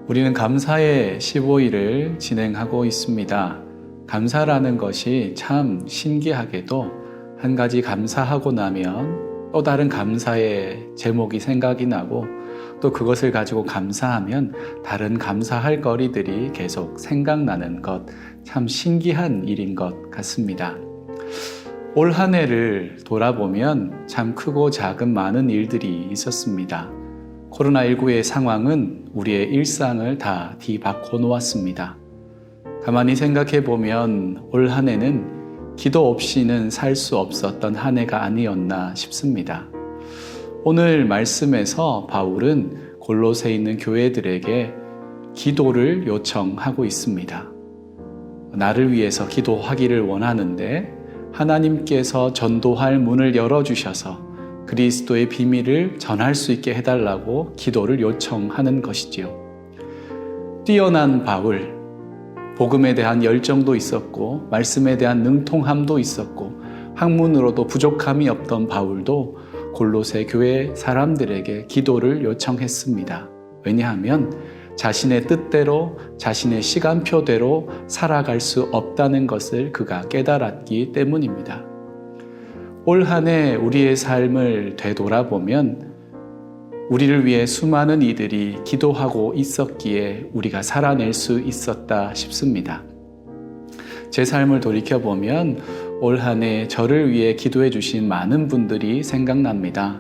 우리는 감사의 15일을 진행하고 있습니다. 감사라는 것이 참 신기하게도 한 가지 감사하고 나면 또 다른 감사의 제목이 생각이 나고 또 그것을 가지고 감사하면 다른 감사할 거리들이 계속 생각나는 것, 참 신기한 일인 것 같습니다. 올 한 해를 돌아보면 참 크고 작은 많은 일들이 있었습니다. 코로나19의 상황은 우리의 일상을 다 뒤바꿔 놓았습니다. 가만히 생각해 보면 올 한 해는 기도 없이는 살 수 없었던 한 해가 아니었나 싶습니다. 오늘 말씀에서 바울은 골로새에 있는 교회들에게 기도를 요청하고 있습니다. 나를 위해서 기도하기를 원하는데 하나님께서 전도할 문을 열어주셔서 그리스도의 비밀을 전할 수 있게 해달라고 기도를 요청하는 것이지요. 뛰어난 바울, 복음에 대한 열정도 있었고 말씀에 대한 능통함도 있었고 학문으로도 부족함이 없던 바울도 골로새 교회 사람들에게 기도를 요청했습니다. 왜냐하면 자신의 뜻대로 자신의 시간표대로 살아갈 수 없다는 것을 그가 깨달았기 때문입니다. 올 한 해 우리의 삶을 되돌아보면 우리를 위해 수많은 이들이 기도하고 있었기에 우리가 살아낼 수 있었다 싶습니다. 제 삶을 돌이켜보면 올 한 해 저를 위해 기도해 주신 많은 분들이 생각납니다.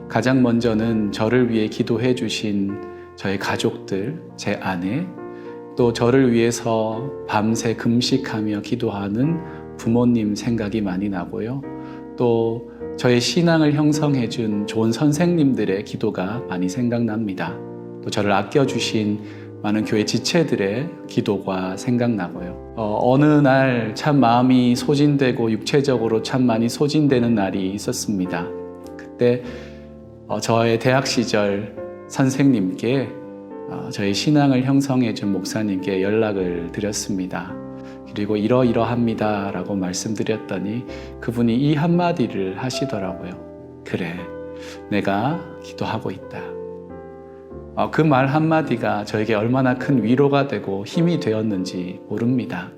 가장 먼저는 저를 위해 기도해 주신 저의 가족들, 제 아내, 또 저를 위해서 밤새 금식하며 기도하는 부모님 생각이 많이 나고요. 또 저의 신앙을 형성해 준 좋은 선생님들의 기도가 많이 생각납니다. 또 저를 아껴주신 많은 교회 지체들의 기도가 생각나고요. 어느 날 참 마음이 소진되고 육체적으로 참 많이 소진되는 날이 있었습니다. 그때 저의 대학 시절 선생님께 저희 신앙을 형성해 준 목사님께 연락을 드렸습니다. 그리고 이러이러합니다 라고 말씀드렸더니 그분이 이 한마디를 하시더라고요. 그래, 내가 기도하고 있다. 그 말 한마디가 저에게 얼마나 큰 위로가 되고 힘이 되었는지 모릅니다.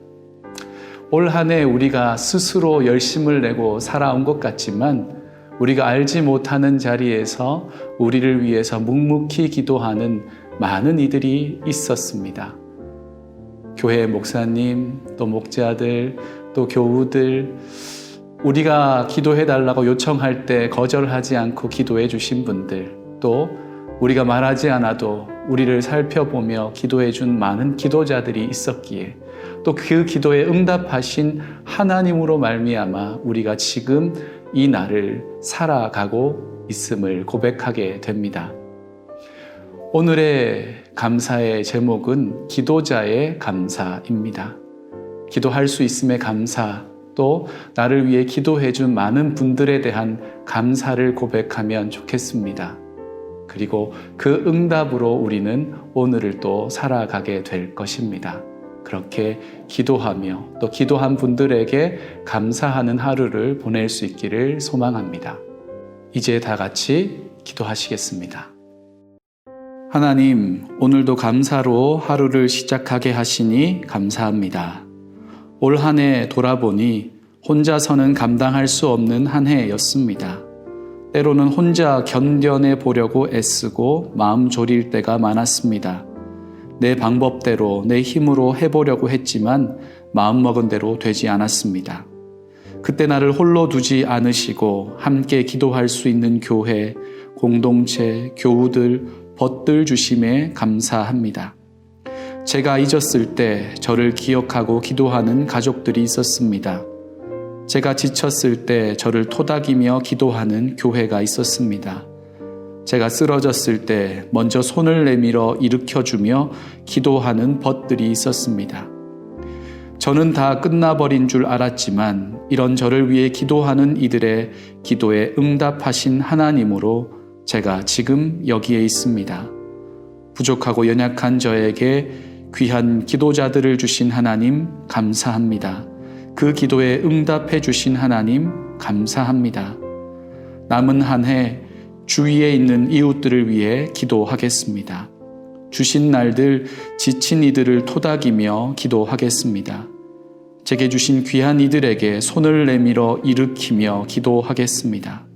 올 한 해 우리가 스스로 열심을 내고 살아온 것 같지만 우리가 알지 못하는 자리에서 우리를 위해서 묵묵히 기도하는 많은 이들이 있었습니다. 교회 목사님, 또 목자들, 또 교우들, 우리가 기도해달라고 요청할 때 거절하지 않고 기도해 주신 분들, 또 우리가 말하지 않아도 우리를 살펴보며 기도해 준 많은 기도자들이 있었기에 또 그 기도에 응답하신 하나님으로 말미암아 우리가 지금 이 날을 살아가고 있음을 고백하게 됩니다. 오늘의 감사의 제목은 기도자의 감사입니다. 기도할 수 있음의 감사, 또 나를 위해 기도해 준 많은 분들에 대한 감사를 고백하면 좋겠습니다. 그리고 그 응답으로 우리는 오늘을 또 살아가게 될 것입니다. 그렇게 기도하며 또 기도한 분들에게 감사하는 하루를 보낼 수 있기를 소망합니다. 이제 다 같이 기도하시겠습니다. 하나님, 오늘도 감사로 하루를 시작하게 하시니 감사합니다. 올 한 해 돌아보니 혼자서는 감당할 수 없는 한 해였습니다. 때로는 혼자 견뎌내 보려고 애쓰고 마음 졸일 때가 많았습니다. 내 방법대로 내 힘으로 해보려고 했지만 마음먹은 대로 되지 않았습니다. 그때 나를 홀로 두지 않으시고 함께 기도할 수 있는 교회, 공동체, 교우들, 벗들 주심에 감사합니다. 제가 잊었을 때 저를 기억하고 기도하는 가족들이 있었습니다. 제가 지쳤을 때 저를 토닥이며 기도하는 교회가 있었습니다. 제가 쓰러졌을 때 먼저 손을 내밀어 일으켜주며 기도하는 벗들이 있었습니다. 저는 다 끝나버린 줄 알았지만 이런 저를 위해 기도하는 이들의 기도에 응답하신 하나님으로 제가 지금 여기에 있습니다. 부족하고 연약한 저에게 귀한 기도자들을 주신 하나님 감사합니다. 그 기도에 응답해 주신 하나님 감사합니다. 남은 한 해 주위에 있는 이웃들을 위해 기도하겠습니다. 주신 날들 지친 이들을 토닥이며 기도하겠습니다. 제게 주신 귀한 이들에게 손을 내밀어 일으키며 기도하겠습니다.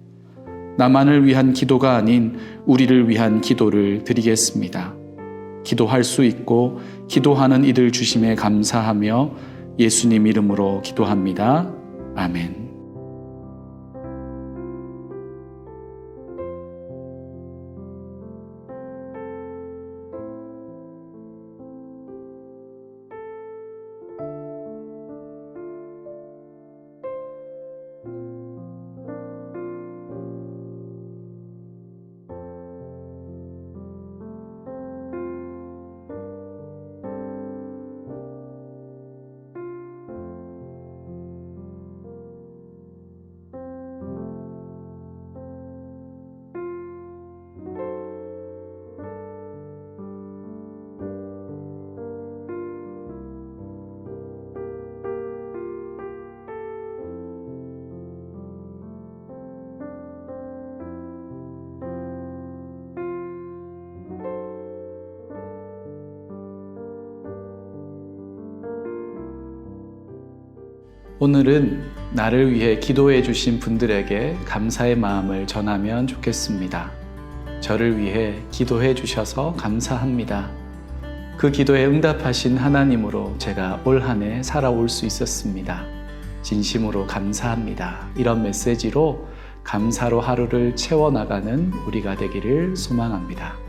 나만을 위한 기도가 아닌 우리를 위한 기도를 드리겠습니다. 기도할 수 있고 기도하는 이들 주심에 감사하며 예수님 이름으로 기도합니다. 아멘. 오늘은 나를 위해 기도해 주신 분들에게 감사의 마음을 전하면 좋겠습니다. 저를 위해 기도해 주셔서 감사합니다. 그 기도에 응답하신 하나님으로 제가 올 한 해 살아올 수 있었습니다. 진심으로 감사합니다. 이런 메시지로 감사로 하루를 채워나가는 우리가 되기를 소망합니다.